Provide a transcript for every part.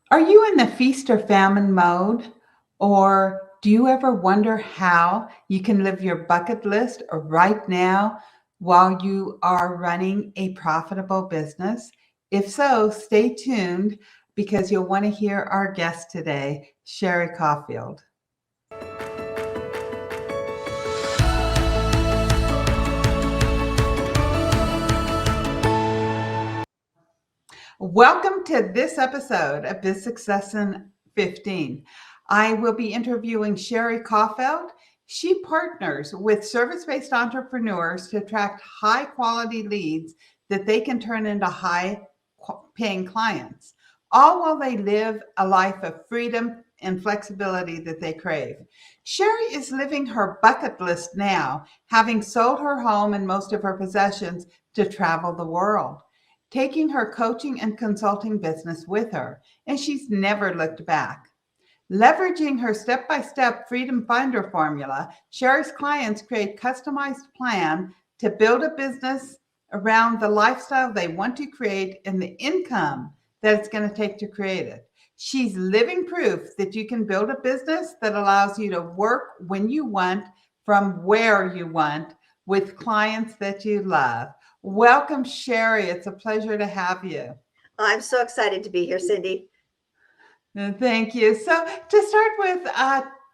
Are you in the feast or famine mode? Or do you ever wonder how you can live your bucket list right now while you are running a profitable business? If so, stay tuned because you'll want to hear our guest today, Sherry Caulfield. Welcome to this episode of Biz Success in 15. I will be interviewing Sherry Caulfield. She partners with service based entrepreneurs to attract high quality leads that they can turn into high paying clients, all while they live a life of freedom and flexibility that they crave. Sherry is living her bucket list now, having sold her home and most of her possessions to travel the world, taking her coaching and consulting business with her, and she's never looked back. Leveraging her step-by-step Freedom Finder formula, Sherry's clients create customized plan to build a business around the lifestyle they want to create and the income that it's going to take to create it. She's living proof that you can build a business that allows you to work when you want, from where you want, with clients that you love. Welcome, Sherry. It's a pleasure to have you. I'm so excited to be here, Cindy. Thank you. So, to start with,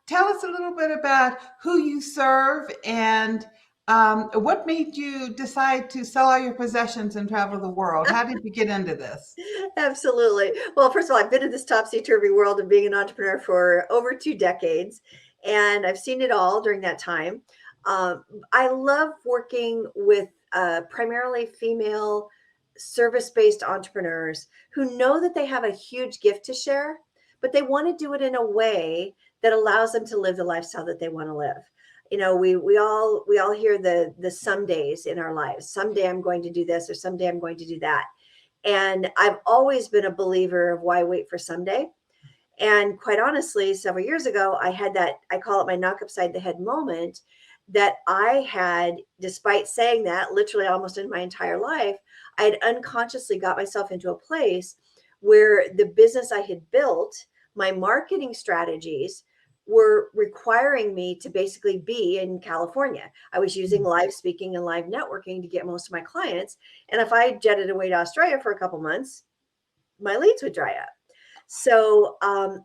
tell us a little bit about who you serve and what made you decide to sell all your possessions and travel the world. How did you get into this? Absolutely. Well, first of all, I've been in this topsy-turvy world of being an entrepreneur for over 2 decades, and I've seen it all during that time. Um, I love working with primarily female service-based entrepreneurs who know that they have a huge gift to share, but they want to do it in a way that allows them to live the lifestyle that they want to live. We all hear the some days in our lives. Someday I'm going to do this, or someday I'm going to do that. And I've always been a believer of why wait for someday. And quite honestly, several years ago, I had that, I call it my knock upside the head moment, that I had, despite saying that literally almost in my entire life, I had unconsciously got myself into a place where the business I had built, my marketing strategies, were requiring me to basically be in California. I was using live speaking and live networking to get most of my clients. And if I jetted away to Australia for a couple months, my leads would dry up. So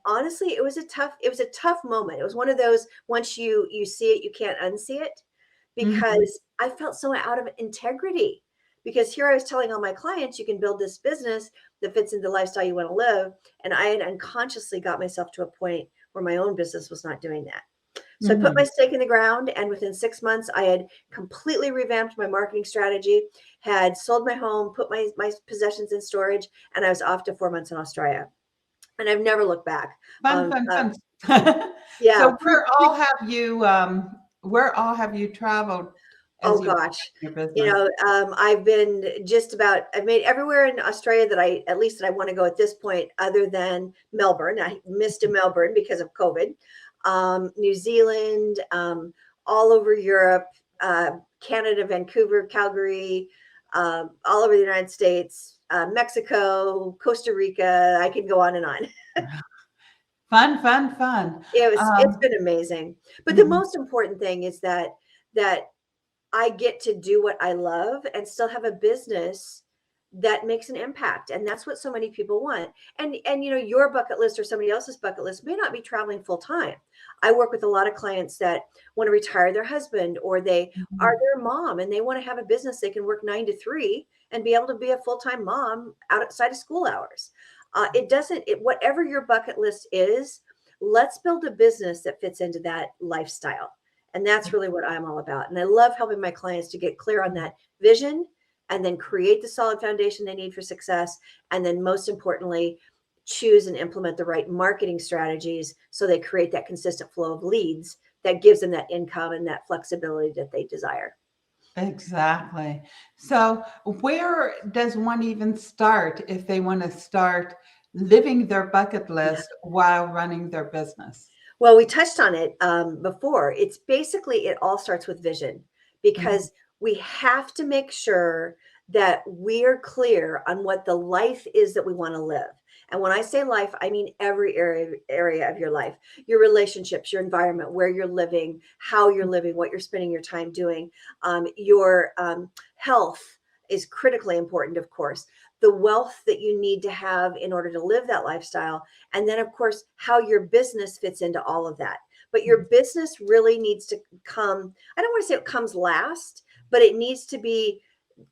honestly, it was a tough moment. It was one of those, once you see it, you can't unsee it, Mhm. because I felt so out of integrity. Because here I was telling all my clients, you can build this business that fits into the lifestyle you want to live. And I had unconsciously got myself to a point where my own business was not doing that. So I put my Mhm. stake in the ground, and within 6 months, I had completely revamped my marketing strategy, had sold my home, put my possessions in storage, and I was off to 4 months in Australia. And I've never looked back. Fun, fun, fun. Yeah, So, where all have you traveled as oh you've gosh. your business? I've been I've made everywhere in Australia that at least that I want to go at this point, other than Melbourne. I missed in Melbourne because of COVID. New Zealand, all over Europe, Canada, Vancouver, Calgary, all over the United States, Mexico, Costa Rica. I can go on and on. Fun, fun, fun. It's Um, been amazing. But the mhm. most important thing is that I get to do what I love and still have a business that makes an impact. And that's what so many people want. And your bucket list or somebody else's bucket list may not be traveling full time. I work with a lot of clients that want to retire their husband, or they are Mhm. their mom and they want to have a business they can work 9 to 3 and be able to be a full-time mom outside of school hours. It doesn't it Whatever your bucket list is, let's build a business that fits into that lifestyle. And that's really what I'm all about. And I love helping my clients to get clear on that vision, and then create the solid foundation they need for success. And then, most importantly, choose and implement the right marketing strategies so they create that consistent flow of leads that gives them that income and that flexibility that they desire. Exactly. So, where does one even start if they want to start living their bucket Yeah. list while running their business? Well, we touched on it before. It's basically, it all starts with vision, Mhm. because we have to make sure that we're clear on what the life is that we want to live. And when I say life, I mean every area of your life, your relationships, your environment, where you're living, how you're living, what you're spending your time doing. Your health is critically important, of course. The wealth that you need to have in order to live that lifestyle. And then, of course, how your business fits into all of that. But your business really needs to come, I don't want to say it comes last, but it needs to be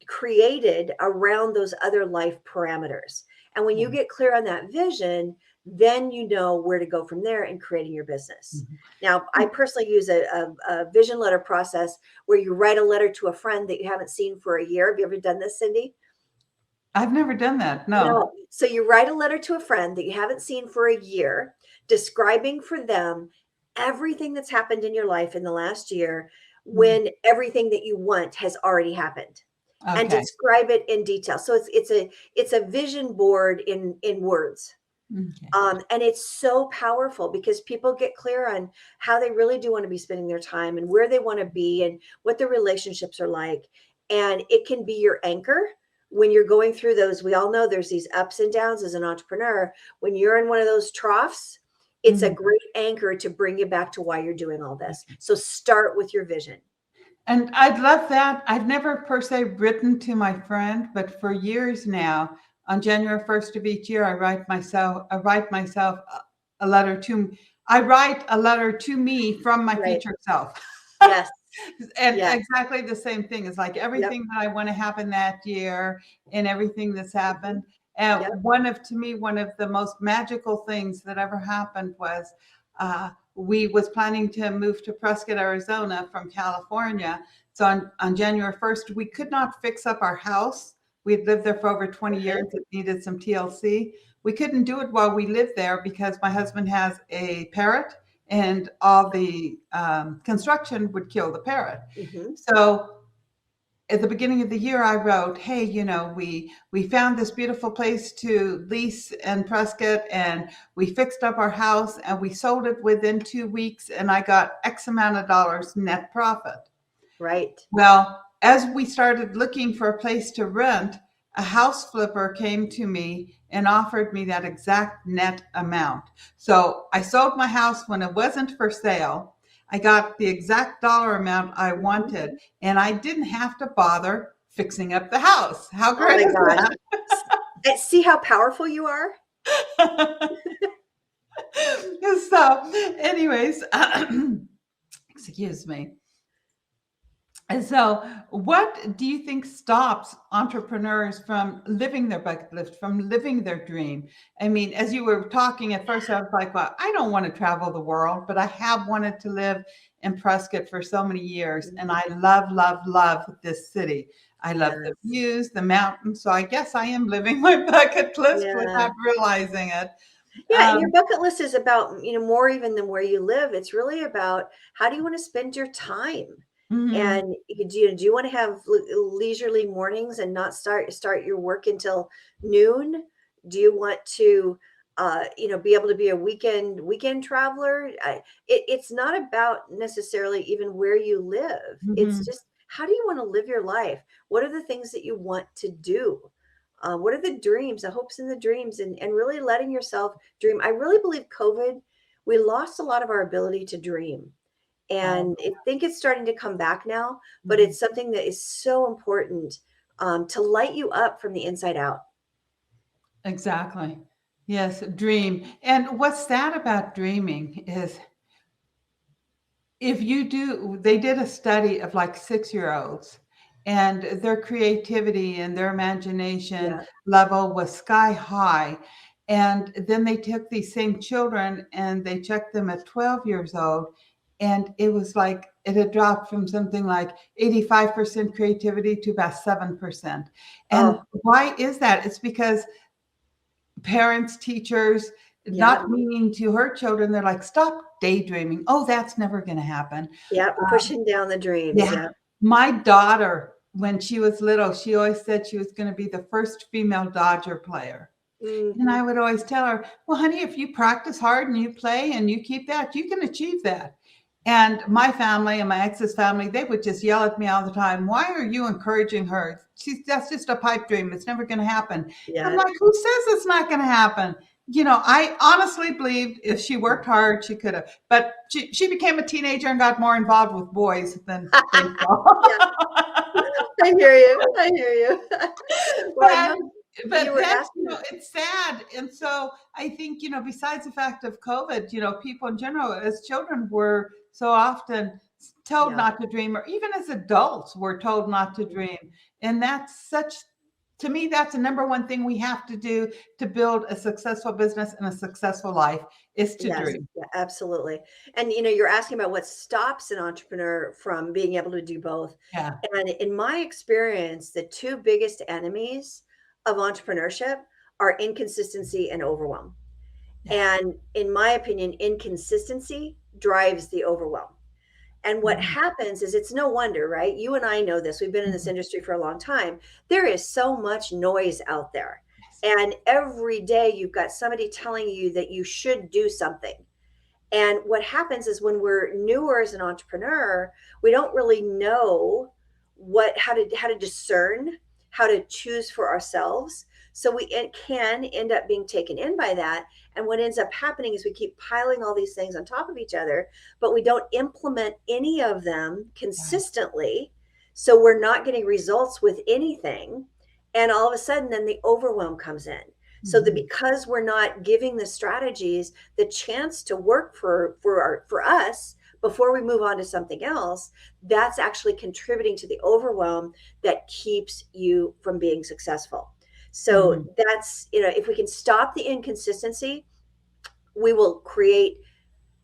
created around those other life parameters. And when you get clear on that vision, then you know where to go from there in creating your business. Now, I personally use a vision letter process where you write a letter to a friend that you haven't seen for a year. Have you ever done this, Cindy? I've never done that. No. So you write a letter to a friend that you haven't seen for a year, describing for them everything that's happened in your life in the last year when everything that you want has already happened. Okay. And describe it in detail. So it's a vision board in words. Okay. And it's so powerful because people get clear on how they really do want to be spending their time and where they want to be and what their relationships are like. And it can be your anchor when you're going through those. We all know there's these ups and downs as an entrepreneur. When you're in one of those troughs, it's a great anchor to bring you back to why you're doing all this. So start with your vision. And I'd love that. I've never per se written to my friend, but for years now, on January 1st of each year, I write myself a letter to, I write a letter to me from my future self. Yes. And exactly the same thing. It's like everything that I want to happen that year and everything that's happened. And one of the most magical things that ever happened was, we was planning to move to Prescott, Arizona from California. So on January 1st, we could not fix up our house. We'd lived there for over 20 years. It needed some TLC. We couldn't do it while we lived there because my husband has a parrot and all the construction would kill the parrot. So at the beginning of the year, I wrote, hey, we found this beautiful place to lease in Prescott and we fixed up our house and we sold it within 2 weeks and I got X amount of dollars net profit. Right. Well, as we started looking for a place to rent, a house flipper came to me and offered me that exact net amount. So I sold my house when it wasn't for sale. I got the exact dollar amount I wanted, and I didn't have to bother fixing up the house. How great is that? And see how powerful you are? So, anyways, excuse me. And so what do you think stops entrepreneurs from living their bucket list, from living their dream? I mean, as you were talking at first, I was like, well, I don't want to travel the world, but I have wanted to live in Prescott for so many years. And I love, love, love this city. I love the views, the mountains. So I guess I am living my bucket list without realizing it. Yeah, and your bucket list is about, more even than where you live. It's really about how do you want to spend your time? And do you want to have leisurely mornings and not start your work until noon? Do you want to, be able to be a weekend traveler? It's not about necessarily even where you live. It's just, how do you want to live your life? What are the things that you want to do? What are the dreams, the hopes and the dreams, and really letting yourself dream? I really believe COVID, we lost a lot of our ability to dream. And I think it's starting to come back now, but it's something that is so important to light you up from the inside out. Exactly. Yes, dream. And what's sad about dreaming is they did a study of like 6-year-olds and their creativity and their imagination level was sky high. And then they took these same children and they checked them at 12 years old. And it was like it had dropped from something like 85% creativity to about 7%. And why is that? It's because parents, teachers, not meaning to hurt children, they're like, stop daydreaming. Oh, that's never going to happen. Pushing down the dreams. My daughter, when she was little, she always said she was going to be the first female Dodger player. And I would always tell her, well, honey, if you practice hard and you play and you keep that, you can achieve that. And my family and my ex's family, they would just yell at me all the time. Why are you encouraging her? That's just a pipe dream. It's never going to happen. I'm Yeah. like, who says it's not going to happen? I honestly believed if she worked hard, she could have. But she became a teenager and got more involved with boys than baseball. Yeah, I hear you. I hear you. Well, I but know but you were that's asking. it's sad. And so I think, besides the fact of COVID, people in general as children were so often told Yeah. not to dream, or even as adults were told not to dream. And to me, that's the number one thing we have to do to build a successful business and a successful life is to Yes, dream. yeah, absolutely. And you're asking about what stops an entrepreneur from being able to do both. Yeah. And in my experience, the two biggest enemies of entrepreneurship are inconsistency and overwhelm. Yeah. And in my opinion, inconsistency drives the overwhelm. And what Mhm. happens is it's no wonder, right? You and I know this. We've been in this Mhm. industry for a long time. There is so much noise out there. Yes. And every day you've got somebody telling you that you should do something. And what happens is when we're newer as an entrepreneur, we don't really know how to discern, how to choose for ourselves. So it can end up being taken in by that. And what ends up happening is we keep piling all these things on top of each other, but we don't implement any of them consistently. So we're not getting results with anything. And all of a sudden, then the overwhelm comes in. So that Mhm. because we're not giving the strategies the chance to work for us before we move on to something else, that's actually contributing to the overwhelm that keeps you from being successful. So Mhm. that's, if we can stop the inconsistency, we will create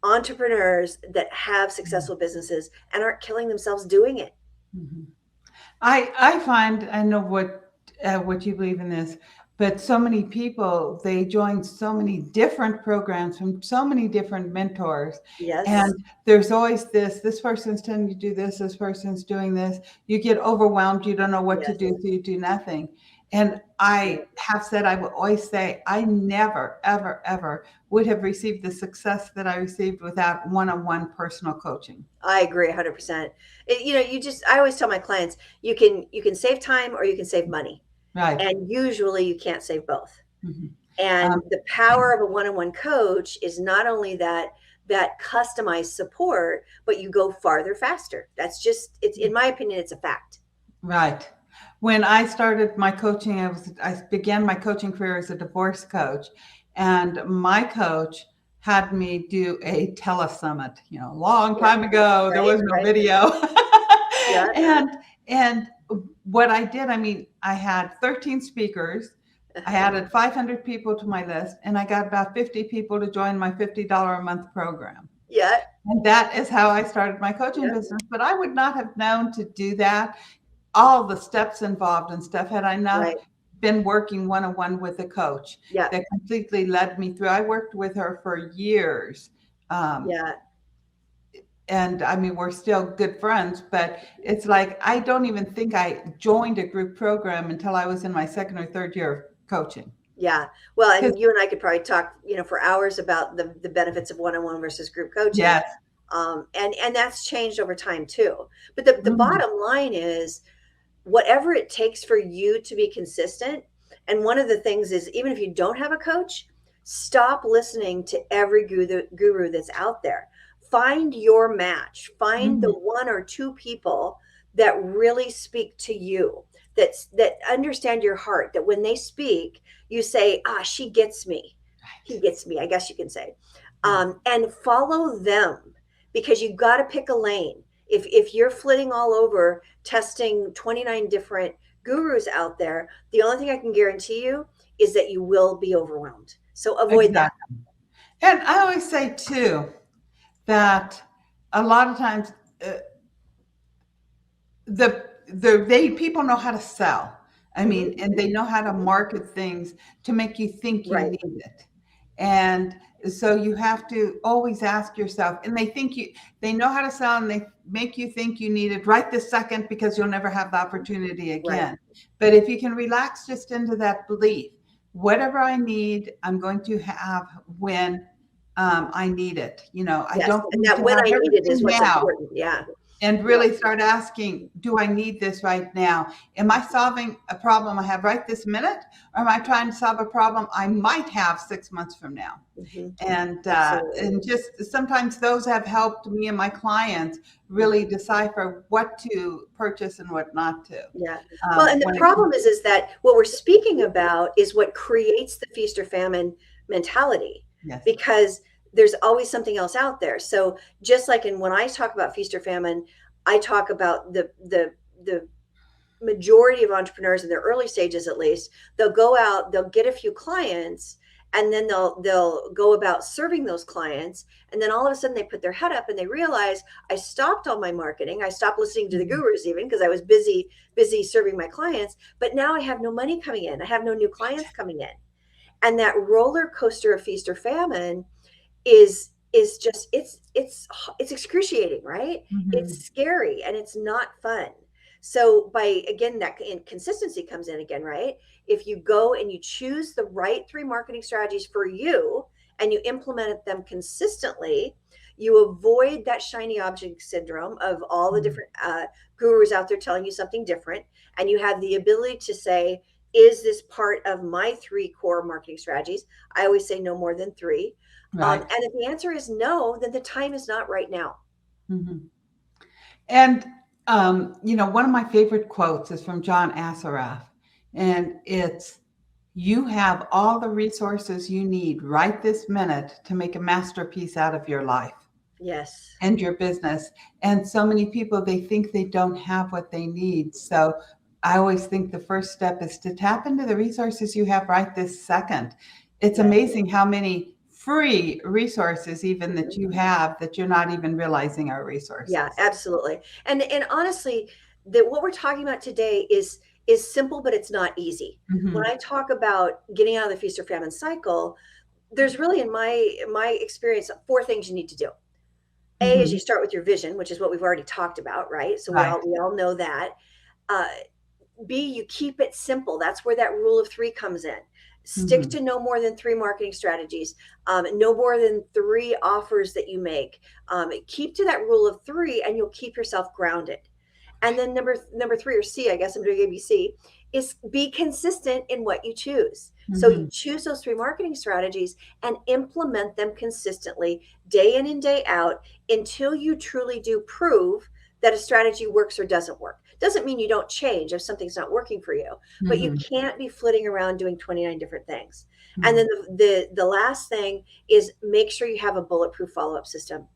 entrepreneurs that have Mhm. successful businesses and aren't killing themselves doing it. Mhm. I find, I know what you believe in this, but so many people, they join so many different programs from so many different mentors. Yes. And there's always this person's telling you to do this person's doing this. You get overwhelmed, you don't know what to Yes. do, so you do nothing. And I have said, I will always say, I never, ever, ever would have received the success that I received without one-on-one personal coaching. I agree 100%. I always tell my clients, you can save time or you can save money. Right. And usually you can't save both. Mhm. And Um, the power of a one-on-one coach is not only that customized support, but you go farther faster. It's in my opinion, it's a fact. Right. When I started my coaching, I began my coaching career as a divorce coach, and my coach had me do a telesummit, a long Yeah, time ago. There right, was no right. video. Yeah, And what I did, I mean, I had 13 speakers. I added 500 people to my list, and I got about 50 people to join my $50 a month program. yeah, And that is how I started my coaching yeah, business. But I would not have known to do that, all the steps involved and stuff, had I not right. been working one-on-one with a coach Yeah, that completely led me through. I worked with her for years. Um, yeah. and I mean, we're still good friends, but it's like I don't even think I joined a group program until I was in my second or third year of coaching. Yeah. Well, Because and you and I could probably talk, for hours about the benefits of one-on-one versus group coaching. yes. And that's changed over time too. But the Mhm. bottom line is whatever it takes for you to be consistent. And one of the things is even if you don't have a coach, stop listening to every guru that's out there. Find your match. Find the Mhm. one or two people that really speak to you, that understand your heart, that when they speak, you say, she gets me. He gets me, I guess you can say. Yeah. And follow them because you got to pick a lane. If you're flitting all over testing 29 different gurus out there, the only thing I can guarantee you is that you will be overwhelmed. So avoid that. Exactly. And I always say too that a lot of times uh, they people know how to sell. I mean, Hmm. and they know how to market things to make you think you Right, need it. And so you have to always ask yourself, and they know how to sell and they make you think you need it right this second because you'll never have the opportunity right. again. But if you can relax just into that belief, whatever I need, I'm going to have when I need it. I Yes. don't And need that to when have I need it is everything what's now. important. Yeah. And really start asking, do I need this right now? Am I solving a problem I have right this minute? Or am I trying to solve a problem I might have 6 months from now? Mm-hmm. And Absolutely. just sometimes those have helped me and my clients really decipher what to purchase and what not to. Yeah. Well, and the When it comes, problem is that what we're speaking about is what creates the feast or famine mentality, yes. because there's always something else out there. So just like when I talk about feast or famine, I talk about the majority of entrepreneurs in their early stages, at least, they'll go out, they'll get a few clients, and then they'll go about serving those clients, and then all of a sudden they put their head up and they realize, I stopped all my marketing, I stopped listening to the gurus, even because I was busy serving my clients, but now I have no money coming in, I have no new clients coming in. And that roller coaster of feast or famine is just, it's excruciating, right? Mhm. It's scary and it's not fun. So by, again, that consistency comes in again, right? If you go and you choose the right 3 marketing strategies for you and you implement them consistently, you avoid that shiny object syndrome of all the different gurus out there telling you something different, and you have the ability to say, is this part of my 3 core marketing strategies? I always say no more than 3. Right. And if the answer is no, then the time is not right now. Mhm. And, one of my favorite quotes is from John Assaraf, and it's, you have all the resources you need right this minute to make a masterpiece out of your life Yes. and your business. And so many people, they think they don't have what they need. So I always think the first step is to tap into the resources you have right this second. It's Yes. amazing how many free resources even that you have that you're not even realizing are resources. Yeah, absolutely. And honestly, that what we're talking about today is simple, but it's not easy. When Mhm. I talk about getting out of the feast or famine cycle, there's really, in my experience, 4 things you need to do. A is you Mhm. start with your vision, which is what we've already talked about, right? So we Right. all know that. Uh, B, you keep it simple. That's where that rule of 3 comes in. Stick Mhm. to no more than 3 marketing strategies, no more than 3 offers that you make. Keep to that rule of 3, and you'll keep yourself grounded. And then number 3, or C, I guess I'm doing ABC, is be consistent in what you choose. So you Mhm. choose those 3 marketing strategies and implement them consistently, day in and day out, until you truly do prove that a strategy works or doesn't work. Doesn't mean you don't change if something's not working for you, but you Mhm. can't be flitting around doing 29 different things. And then Mhm. the last thing is, make sure you have a bulletproof follow-up system.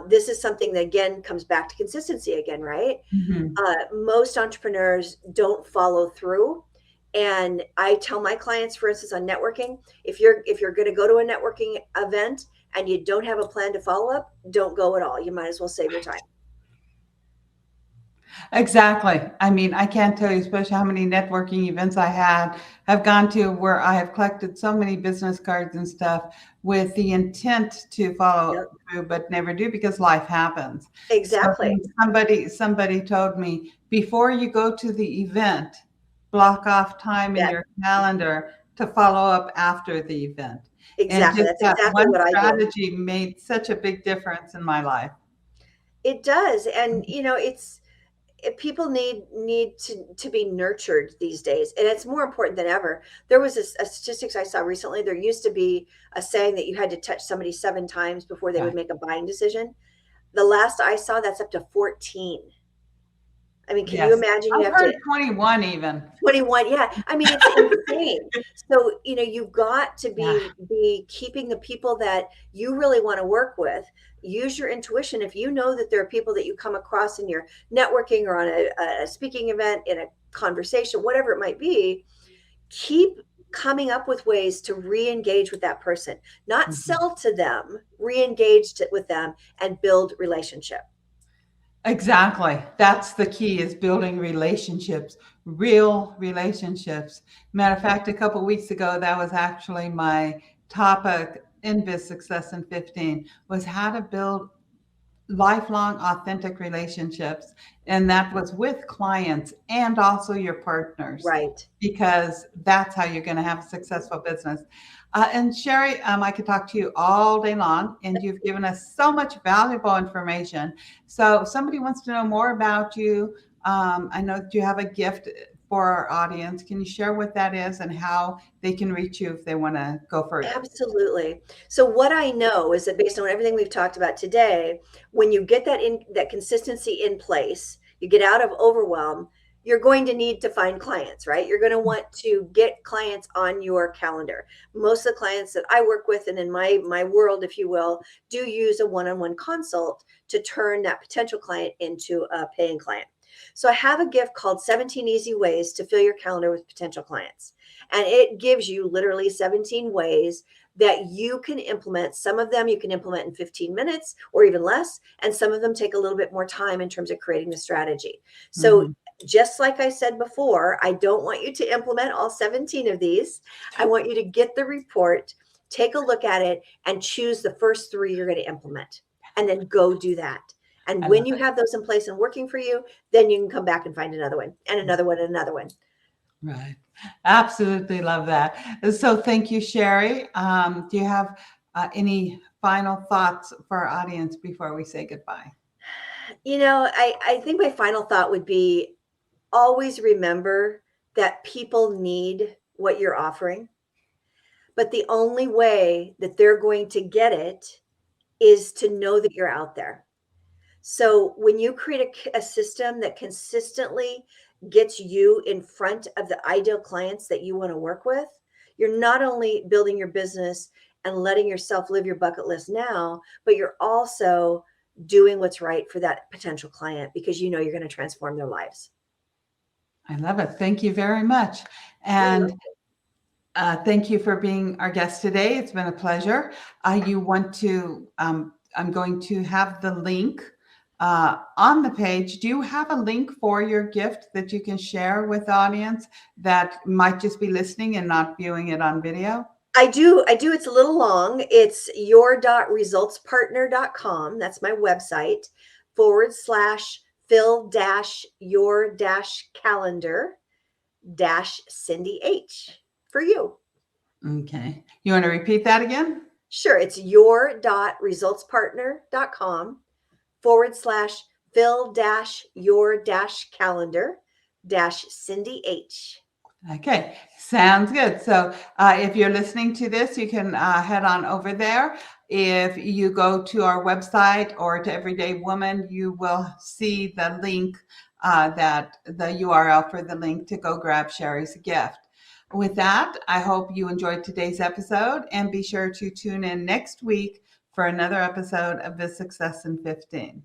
This is something that, again, comes back to consistency again, right? Mhm. Most entrepreneurs don't follow through. And I tell my clients, for instance, on networking, if you're going to go to a networking event and you don't have a plan to follow up, don't go at all. You might as well save your time. Exactly. I mean, I can't tell you, especially how many networking events I have gone to where I have collected so many business cards and stuff with the intent to follow Yep, through, but never do because life happens. So exactly. then somebody told me, before you go to the event, block off time in Yeah, your calendar to follow up after the event. And exactly. just That's that exactly one what I do. strategy made such a big difference in my life. It does. And people need to be nurtured these days, and it's more important than ever. There was a statistics I saw recently. There used to be a saying that you had to touch somebody 7 times before they would Right. make a buying decision. The last I saw, that's up to 14. I mean, can you Yes. imagine? You I've have to heard 21 even. 21. Yeah, I mean, it's insane. So you've got to Yeah. be keeping the people that you really want to work with. Use your intuition. If you know that there are people that you come across in your networking or on a speaking event, in a conversation, whatever it might be, keep coming up with ways to re-engage with that person, not Mhm. sell to them, re-engage with them and build relationship. Exactly. That's the key, is building relationships, real relationships. Matter of fact, a couple weeks ago, that was actually my topic in Biz Success in 15, was how to build lifelong authentic relationships. And that was with clients and also your partners, Right. because that's how you're going to have a successful business. And Sherry, I could talk to you all day long, and you've given us so much valuable information. So if somebody wants to know more about you, I know that you have a gift for our audience. Can you share what that is and how they can reach you if they want to go further? Absolutely. So what I know is that based on everything we've talked about today, when you get that consistency in place, you get out of overwhelm, you're going to need to find clients, right? You're going to want to get clients on your calendar. Most of the clients that I work with and in my world, if you will, do use a one-on-one consult to turn that potential client into a paying client. So I have a gift called 17 Easy Ways to Fill Your Calendar with Potential Clients. And it gives you literally 17 ways that you can implement. Some of them you can implement in 15 minutes or even less. And some of them take a little bit more time in terms of creating the strategy. So just like I said before, I don't want you to implement all 17 of these. I want you to get the report, take a look at it, and choose the first 3 you're going to implement, and then go do that. And when you have those in place and working for you, then you can come back and find another one and another one and another one. Right. Absolutely love that. So thank you, Sherry. Do you have any final thoughts for our audience before we say goodbye? I think my final thought would be always remember that people need what you're offering, but the only way that they're going to get it is to know that you're out there. So when you create a system that consistently gets you in front of the ideal clients that you want to work with, you're not only building your business and letting yourself live your bucket list now, but you're also doing what's right for that potential client because you know you're going to transform their lives. I love it. Thank you very much. And thank you for being our guest today. It's been a pleasure. I'm going to have the link on the page. Do you have a link for your gift that you can share with the audience that might just be listening and not viewing it on video? I do. It's a little long. It's your.resultspartner.com. That's my website /fill-your-calendar-Cindy H for you. Okay. You want to repeat that again? Sure. It's your.resultspartner.com /fill-your-calendar-Cindy H. Okay, sounds good. So if you're listening to this, you can head on over there. If you go to our website or to Everyday Woman, you will see the link, the URL for the link to go grab Sherry's gift. With that, I hope you enjoyed today's episode, and be sure to tune in next week for another episode of Biz Success in 15.